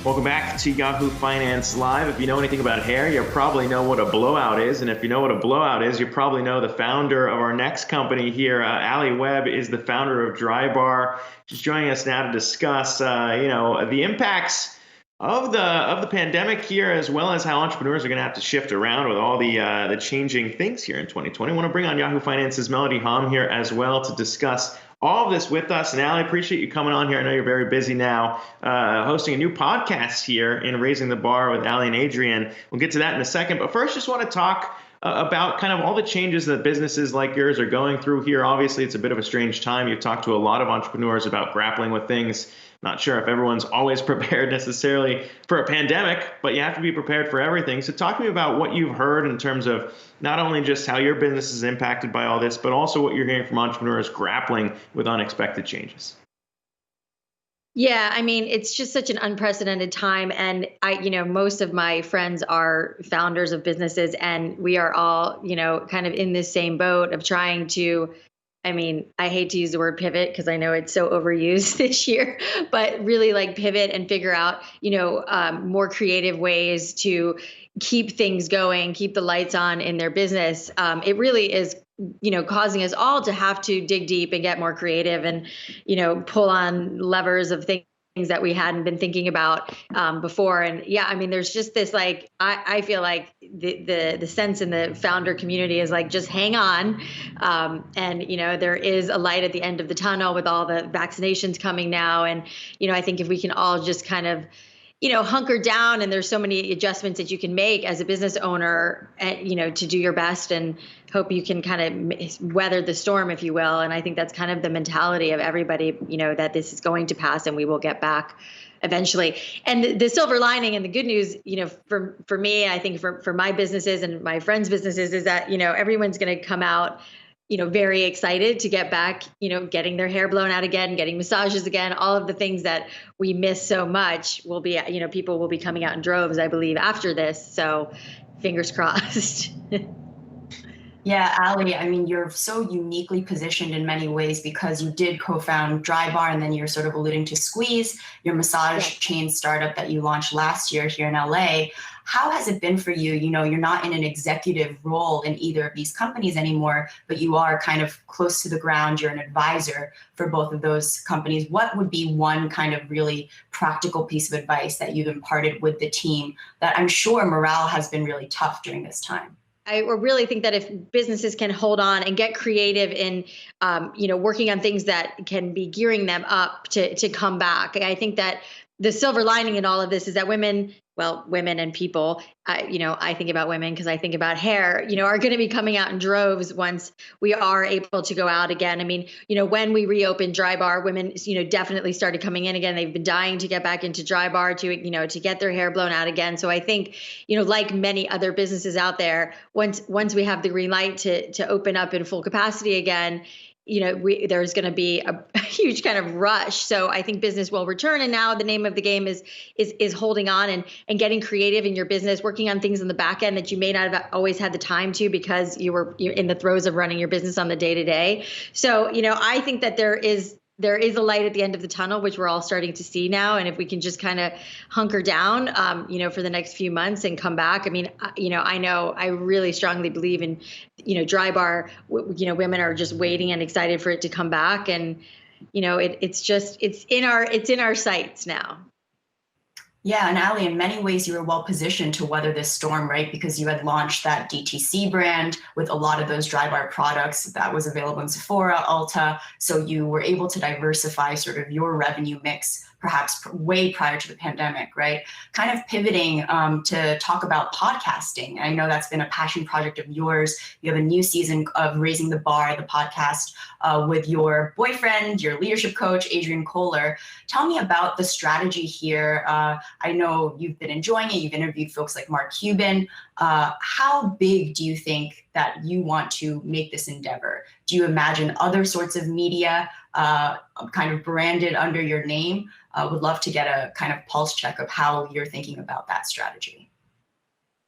Welcome back to Yahoo Finance Live. If you know anything about hair, you probably know what a blowout is. And if you know what a blowout is, you probably know the founder of our next company here. Alli Webb is the founder of Drybar. She's joining us now to discuss, the impacts of the pandemic here, as well as how entrepreneurs are going to have to shift around with all the changing things here in 2020. I want to bring on Yahoo Finance's Melody Hom here as well to discuss all of this with us. And Alli, I appreciate you coming on here. I know you're very busy now, hosting a new podcast here in Raising the Bar with Alli and Adrian. We'll get to that in a second. But first, just want to talk about kind of all the changes that businesses like yours are going through here. Obviously, it's a bit of a strange time. You've talked to a lot of entrepreneurs about grappling with things. Not sure if everyone's always prepared necessarily for a pandemic, but you have to be prepared for everything. So talk to me about what you've heard in terms of not only just how your business is impacted by all this, but also what you're hearing from entrepreneurs grappling with unexpected changes. Yeah, I mean, it's just such an unprecedented time. And most of my friends are founders of businesses, and we are all, kind of in this same boat of trying to, I hate to use the word pivot because I know it's so overused this year, but really like pivot and figure out, more creative ways to keep things going, keep the lights on in their business. It really is, causing us all to have to dig deep and get more creative and, pull on levers of things that we hadn't been thinking about before. And yeah, I mean, there's just this, like, I feel like the sense in the founder community is like, just hang on. And, there is a light at the end of the tunnel with all the vaccinations coming now. And, I think if we can all just kind of, hunker down, and there's so many adjustments that you can make as a business owner, to do your best and hope you can kind of weather the storm, if you will. And I think that's kind of the mentality of everybody, that this is going to pass and we will get back eventually. And the silver lining and the good news, for me, I think for my businesses and my friends' businesses is that, everyone's going to come out very excited to get back, getting their hair blown out again, getting massages again, all of the things that we miss so much will be, people will be coming out in droves, I believe, after this. So fingers crossed. Yeah, Alli, I mean, you're so uniquely positioned in many ways because you did co-found Drybar, and then you're sort of alluding to Squeeze, your massage chain startup that you launched last year here in LA. How has it been for you? You're not in an executive role in either of these companies anymore, but you are kind of close to the ground. You're an advisor for both of those companies. What would be one kind of really practical piece of advice that you've imparted with the team that I'm sure morale has been really tough during this time? I really think that if businesses can hold on and get creative in, working on things that can be gearing them up to come back, I think that the silver lining in all of this is that women and people, I think about women because I think about hair, are going to be coming out in droves once we are able to go out again. I mean, when we reopened Drybar, women, definitely started coming in again. They've been dying to get back into Drybar to get their hair blown out again. So I think, like many other businesses out there, once we have the green light to open up in full capacity again, there's going to be a huge kind of rush. So I think business will return. And now the name of the game is holding on and getting creative in your business, working on things in the back end that you may not have always had the time to because you're in the throes of running your business on the day to day. So, I think that there is a light at the end of the tunnel, which we're all starting to see now. And if we can just kind of hunker down, for the next few months and come back. I mean, I really strongly believe in, Drybar, women are just waiting and excited for it to come back. And, it's in our sights now. Yeah, and Alli, in many ways, you were well positioned to weather this storm, right? Because you had launched that DTC brand with a lot of those Drybar products that was available in Sephora, Ulta. So you were able to diversify sort of your revenue mix, perhaps way prior to the pandemic, right? Kind of pivoting to talk about podcasting. I know that's been a passion project of yours. You have a new season of Raising the Bar, the podcast with your boyfriend, your leadership coach, Adrian Kohler. Tell me about the strategy here. I know you've been enjoying it. You've interviewed folks like Mark Cuban. How big do you think that you want to make this endeavor? Do you imagine other sorts of media kind of branded under your name? Would love to get a kind of pulse check of how you're thinking about that strategy.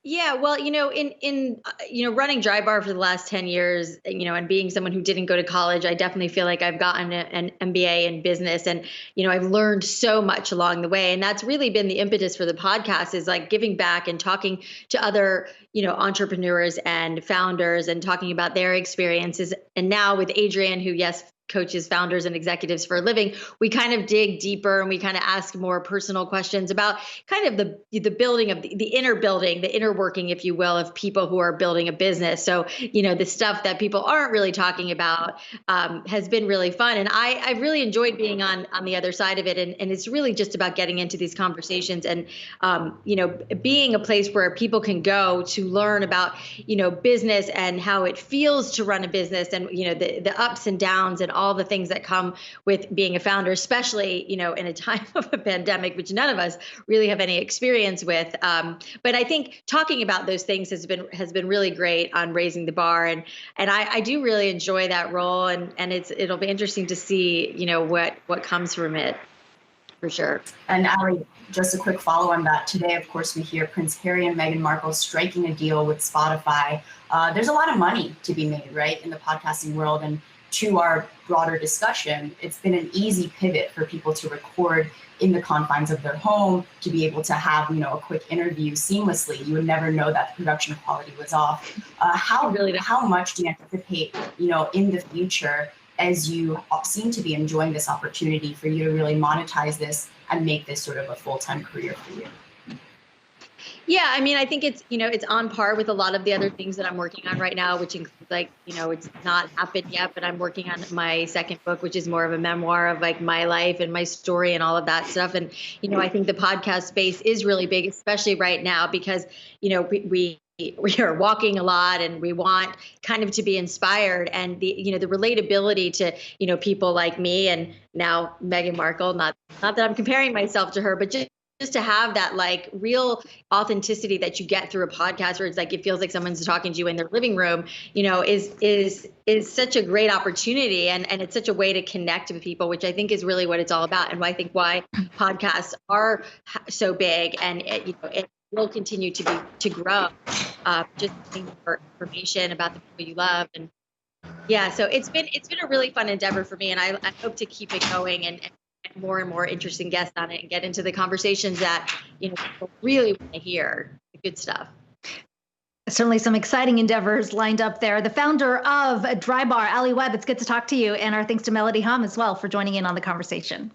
Yeah, well, running Drybar for the last 10 years, and being someone who didn't go to college, I definitely feel like I've gotten an MBA in business, and I've learned so much along the way, and that's really been the impetus for the podcast, is like giving back and talking to other entrepreneurs and founders and talking about their experiences. And now with Adrian, who, yes, coaches founders and executives for a living, we kind of dig deeper and we kind of ask more personal questions about kind of the building of the inner building, the inner working, if you will, of people who are building a business. So the stuff that people aren't really talking about has been really fun, and I really enjoyed being on the other side of it. And it's really just about getting into these conversations and being a place where people can go to learn about business and how it feels to run a business, and the ups and downs and all the things that come with being a founder, especially, in a time of a pandemic, which none of us really have any experience with. But I think talking about those things has been really great on raising the bar. And I do really enjoy that role. And it'll be interesting to see, what comes from it, for sure. And Alli, just a quick follow on that. Today, of course, we hear Prince Harry and Meghan Markle striking a deal with Spotify. There's a lot of money to be made, right, in the podcasting world. And to our broader discussion, it's been an easy pivot for people to record in the confines of their home, to be able to have, a quick interview seamlessly. You would never know that the production quality was off. How much do you anticipate, in the future, as you seem to be enjoying this opportunity, for you to really monetize this and make this sort of a full-time career for you? Yeah, I mean, I think it's on par with a lot of the other things that I'm working on right now, which includes it's not happened yet, but I'm working on my second book, which is more of a memoir of like my life and my story and all of that stuff. And, I think the podcast space is really big, especially right now, because, we are walking a lot and we want kind of to be inspired, and the relatability to, people like me and now Meghan Markle, not that I'm comparing myself to her, but just to have that like real authenticity that you get through a podcast, where it's like it feels like someone's talking to you in their living room, is such a great opportunity, and it's such a way to connect with people, which I think is really what it's all about, and I think why podcasts are so big, and it will continue to grow. Just getting more information about the people you love, and yeah, so it's been a really fun endeavor for me, and I hope to keep it going and get more and more interesting guests on it and get into the conversations that people really want to hear, the good stuff. Certainly some exciting endeavors lined up there. The founder of Drybar, Alli Webb, it's good to talk to you, and our thanks to Melody Hum as well for joining in on the conversation.